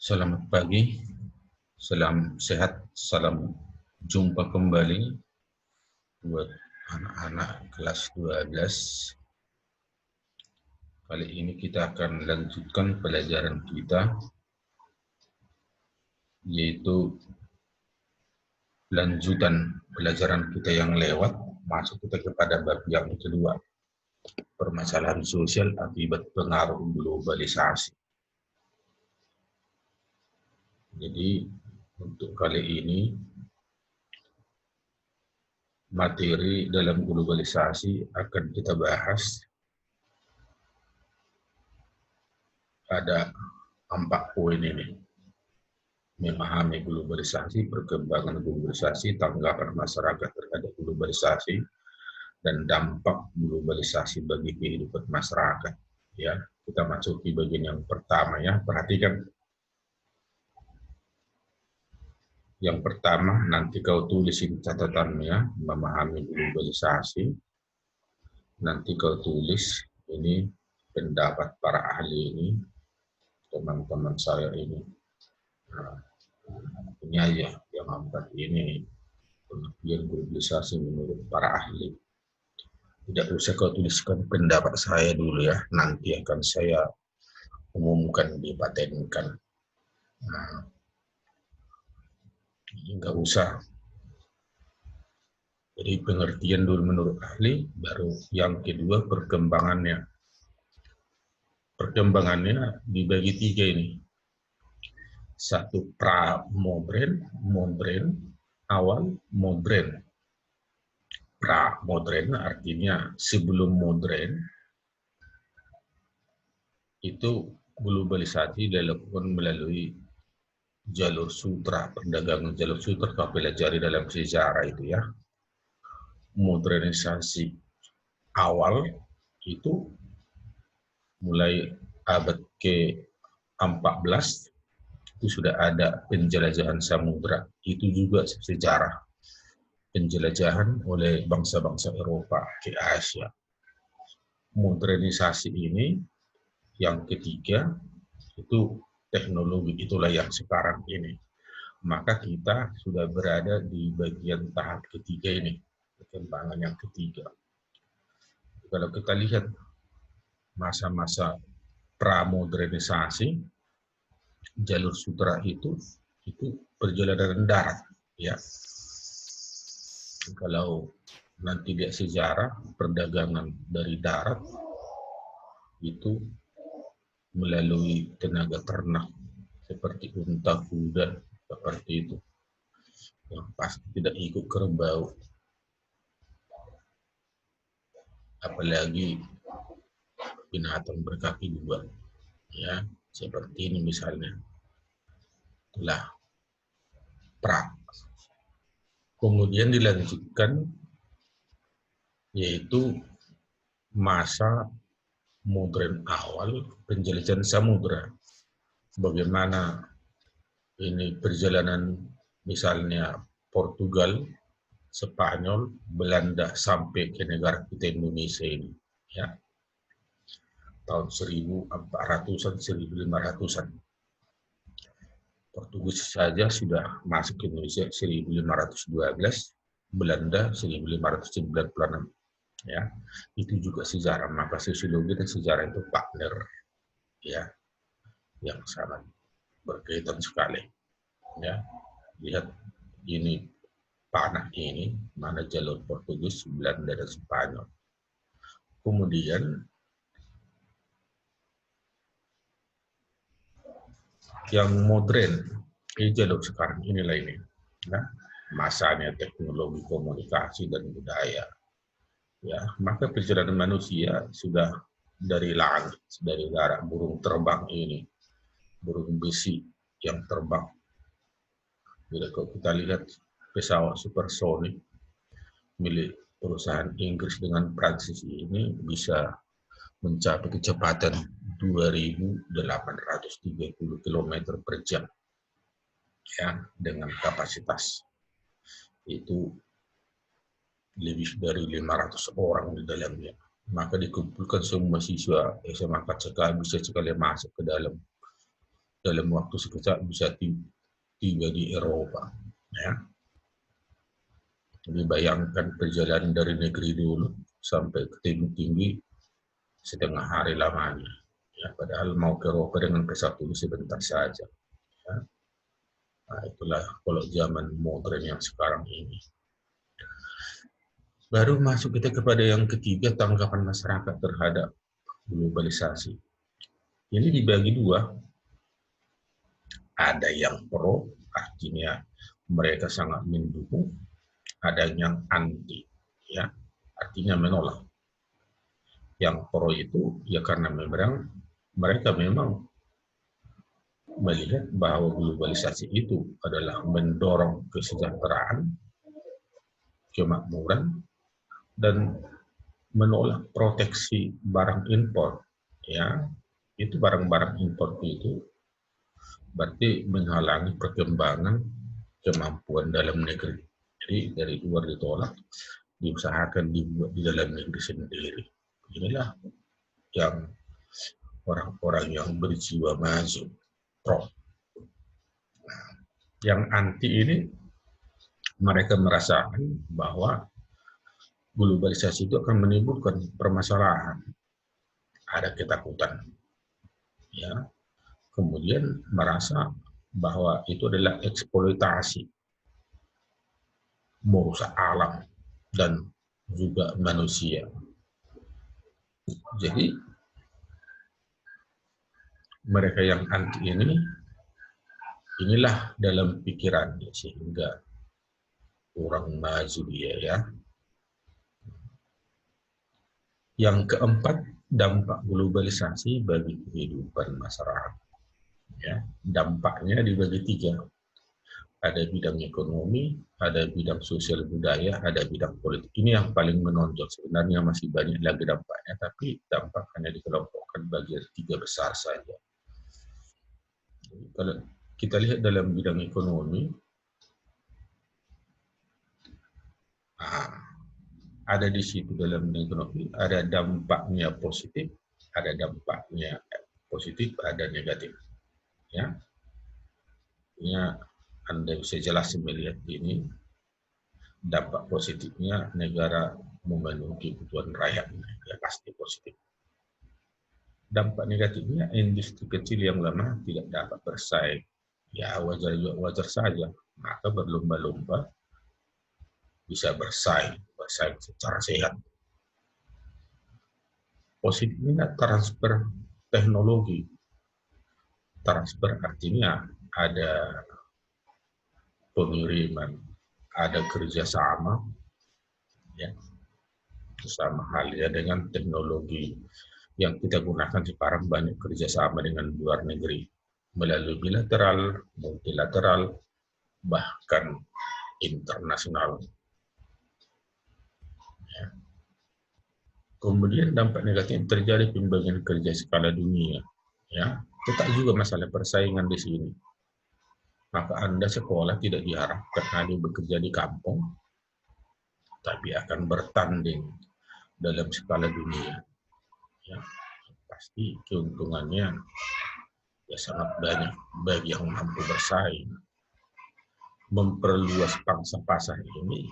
Selamat pagi, salam sehat, salam jumpa kembali buat anak-anak kelas 12. Kali ini kita akan lanjutkan pelajaran kita, yaitu lanjutan pelajaran kita yang lewat, masuk kita kepada bab yang kedua, permasalahan sosial akibat pengaruh globalisasi. Jadi untuk kali ini materi dalam globalisasi akan kita bahas. Ada 4 poin ini. Memahami globalisasi, perkembangan globalisasi, tanggapan masyarakat terhadap globalisasi, dan dampak globalisasi bagi kehidupan masyarakat. Ya, kita masuki bagian yang pertama ya. Perhatikan. Yang pertama, nanti kau tulisin catatannya, memahami globalisasi. Nanti kau tulis ini pendapat para ahli ini, teman-teman saya ini. Nah, ini aja yang 4 ini pengertian globalisasi menurut para ahli. Tidak usah kau tuliskan pendapat saya dulu ya, nanti akan saya umumkan, dipatenkan. Nah, nggak usah. Jadi pengertian dulu menurut ahli, baru yang kedua perkembangannya. Perkembangannya dibagi 3 ini. Satu pra-modern, modern, awal, modern. Pra-modern artinya sebelum modern, itu globalisasi dilakukan melalui jalur sutra, perdagangan jalur sutra kau pelajari dalam sejarah itu ya. Modernisasi awal itu mulai abad ke-14 itu sudah ada penjelajahan samudra, itu juga sejarah penjelajahan oleh bangsa-bangsa Eropa ke Asia. Modernisasi ini yang ketiga itu teknologi, itulah yang sekarang ini. Maka kita sudah berada di bagian tahap ketiga ini, perkembangan yang ketiga. Kalau kita lihat masa-masa pramodernisasi, jalur sutra itu perjalanan darat, ya. Kalau nanti lihat sejarah perdagangan dari darat itu melalui tenaga ternak seperti unta, kuda, seperti itu, yang pasti tidak ikut kerbau, apalagi binatang berkaki 2, ya, seperti ini misalnya. Itulah pra. Kemudian dilanjutkan yaitu masa modern awal, penjelajahan samudra. Bagaimana ini perjalanan misalnya Portugal, Spanyol, Belanda sampai ke negara kita Indonesia ini, ya. Tahun 1400-an, 1500-an. Portugis saja sudah masuk ke Indonesia 1512, Belanda 1596. Ya, itu juga sejarah. Maka sosiologi dan sejarah itu partner, ya, yang sangat berkaitan sekali. Ya, lihat ini panah ini, mana jalur Portugis, Belanda dan Spanyol. Kemudian yang modern, jalur sekarang inilah ini, ya, masanya teknologi komunikasi dan budaya. Ya, maka perjalanan manusia sudah dari langit, dari darat, burung terbang ini, burung besi yang terbang. Bila kita lihat pesawat supersonik milik perusahaan Inggris dengan Prancis ini bisa mencapai kecepatan 2.830 km per jam, ya, dengan kapasitas itu lebih dari 500 orang di dalamnya. Maka dikumpulkan semua siswa SMA 4 bisa sekali masuk ke dalam dalam waktu sekejap bisa tiba di Eropa. Ya. Jadi bayangkan perjalanan dari negeri dulu sampai ke Timur Tinggi setengah hari lamanya. Ya, padahal mau ke Eropa dengan pesawat itu sebentar saja. Ya. Nah, itulah kalau zaman modern yang sekarang ini. Baru masuk kita kepada yang ketiga, tanggapan masyarakat terhadap globalisasi. Ini dibagi dua. Ada yang pro, artinya mereka sangat mendukung. Ada yang anti, ya, artinya menolak. Yang pro itu ya karena mereka memang melihat bahwa globalisasi itu adalah mendorong kesejahteraan, kemakmuran, dan menolak proteksi barang impor. Ya, itu barang-barang impor itu berarti menghalangi perkembangan kemampuan dalam negeri. Jadi dari luar ditolak, diusahakan dibuat di dalam negeri sendiri. Inilah yang orang-orang yang berjiwa maju, pro. Yang anti ini mereka merasakan bahwa globalisasi itu akan menimbulkan permasalahan, ada ketakutan, ya. Kemudian merasa bahwa itu adalah eksploitasi, merusak alam dan juga manusia. Jadi mereka yang anti ini, inilah dalam pikirannya sehingga kurang maju dia, ya. Yang keempat, dampak globalisasi bagi kehidupan masyarakat. Ya, dampaknya dibagi tiga. Ada bidang ekonomi, ada bidang sosial budaya, ada bidang politik. Ini yang paling menonjol. Sebenarnya masih banyak lagi dampaknya, tapi dampak hanya dikelompokkan bagi tiga besar saja. Jadi, kalau kita lihat dalam bidang ekonomi, ada di situ dalam bidang ekonomi, ada dampaknya positif, ada dampaknya positif, ada negatif. Ya, Anda bisa jelas melihat ini. Dampak positifnya negara memenuhi kebutuhan rakyatnya, ya pasti positif. Dampak negatifnya industri kecil yang lemah tidak dapat bersaing, ya wajar saja. Maka berlomba-lomba bisa bersaing secara sehat. Positifnya transfer teknologi. Transfer artinya ada pengiriman, ada kerjasama, ya, sama halnya dengan teknologi yang kita gunakan sekarang, banyak kerjasama dengan luar negeri melalui bilateral, multilateral, bahkan internasional. Ya. Kemudian dampak negatif terjadi pembagian kerja skala dunia. Ya, tetap juga masalah persaingan di sini. Maka Anda sekolah tidak diharapkan hanya bekerja di kampung, tapi akan bertanding dalam skala dunia. Ya, pasti keuntungannya ya sangat banyak bagi yang mampu bersaing. Memperluas pangsa pasar ini,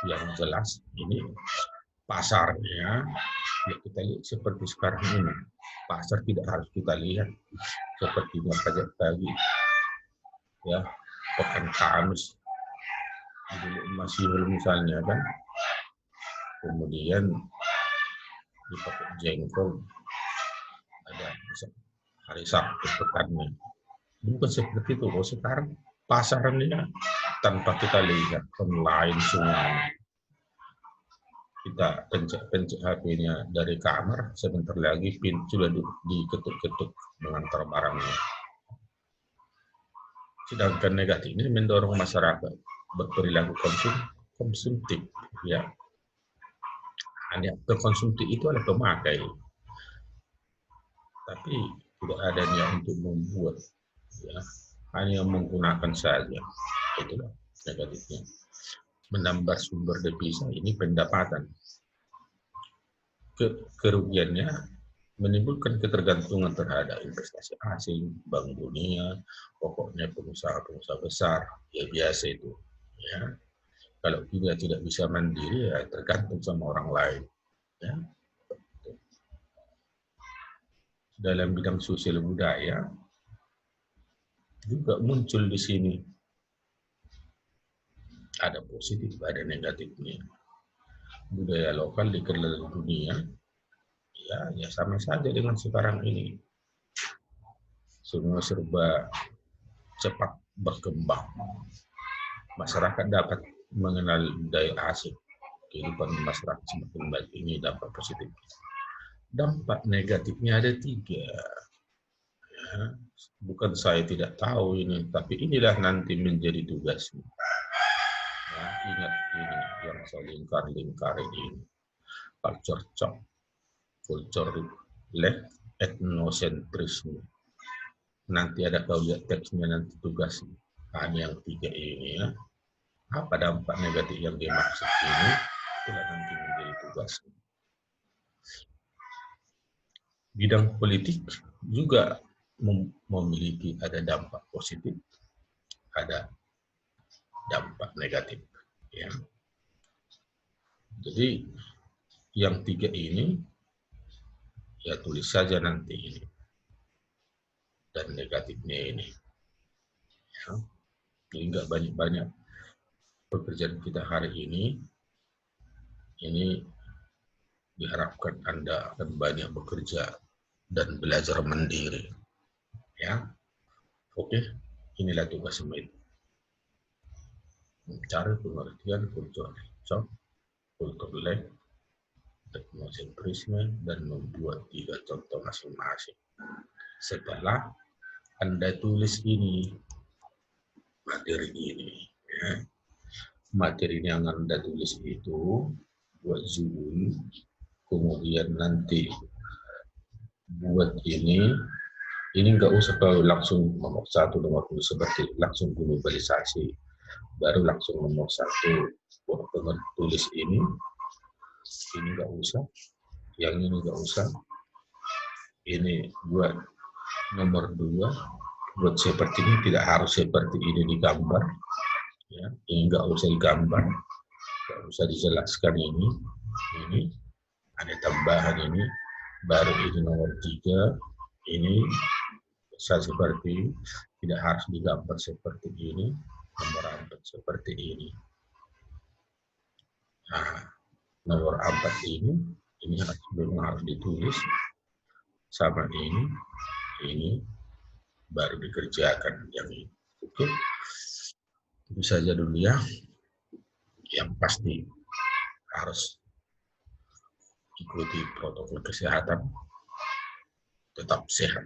yang jelas ini pasarnya ya kita lihat seperti sekarang ini. Pasar tidak harus kita lihat seperti pajak tadi, ya, pekan Kamis dulu masih misalnya kan, kemudian dipakai jengkol ada hari Sabtu pekannya. Bukan seperti itu. Oh, sekarang pasarnya tanpa kita lihat online semuanya. Kita pencet HP-nya dari kamar, sebentar lagi pintu sudah diketuk-ketuk mengantar barangnya. Sedangkan negatif ini mendorong masyarakat berperilaku konsumtif, ya. Hanya konsumtif itu adalah pemakai, tapi tidak ada niat untuk membuat, ya, hanya menggunakan saja. Itulah negatifnya. Menambah sumber devisa ini pendapatan. Kerugiannya menimbulkan ketergantungan terhadap investasi asing, Bank Dunia, pokoknya pengusaha-pengusaha besar, ya biasa itu. Ya. Kalau kita tidak bisa mandiri, ya tergantung sama orang lain. Ya. Dalam bidang sosial budaya, juga muncul di sini. Ada positif, ada negatifnya. Budaya lokal dikenal dunia, ya sama saja dengan sekarang ini. Semua serba cepat berkembang. Masyarakat dapat mengenal budaya asing. Kehidupan masyarakat semakin baik, ini dampak positif. Dampak negatifnya ada 3. Ya, bukan saya tidak tahu ini, tapi inilah nanti menjadi tugasmu. Ya, ingat ini yang saya lingkar-lingkari ini. Culture shock, culture left, etnosentrisme. Nanti ada kau lihat teksnya nanti tugasnya. Hanya yang 3 ini ya. Apa dampak negatif yang dimaksud ini? Itulah nanti menjadi tugasnya. Bidang politik juga memiliki ada dampak positif, ada dampak negatif. Ya. Jadi yang 3 ini ya tulis saja nanti ini dan negatifnya ini. Ya. Jadi nggak banyak-banyak pekerjaan kita hari ini diharapkan Anda akan banyak bekerja dan belajar mandiri. Ya, oke, inilah tugas itu. Mencari pengertian kultur shock, kultur lag, etnosentrisme, dan membuat 3 contoh masing-masing. Setelah Anda tulis ini, materi ini, ya. Materi yang Anda tulis itu buat Zoom, kemudian nanti buat ini nggak usah kalau langsung nomor 1, nomor 2 seperti langsung globalisasi, baru langsung nomor 1 buat tulis ini nggak usah, yang ini nggak usah, ini buat nomor 2 buat seperti ini, tidak harus seperti ini digambar, ya, ini nggak usah digambar, nggak usah dijelaskan ini ada tambahan ini, baru ini nomor 3 ini bisa seperti tidak harus digambar seperti ini, nomor 4 seperti ini. Nah, nomor 4 ini harus ditulis sama ini baru dikerjakan yang ini. Oke, itu saja dulu ya. Yang pasti harus ikuti protokol kesehatan, tetap sehat.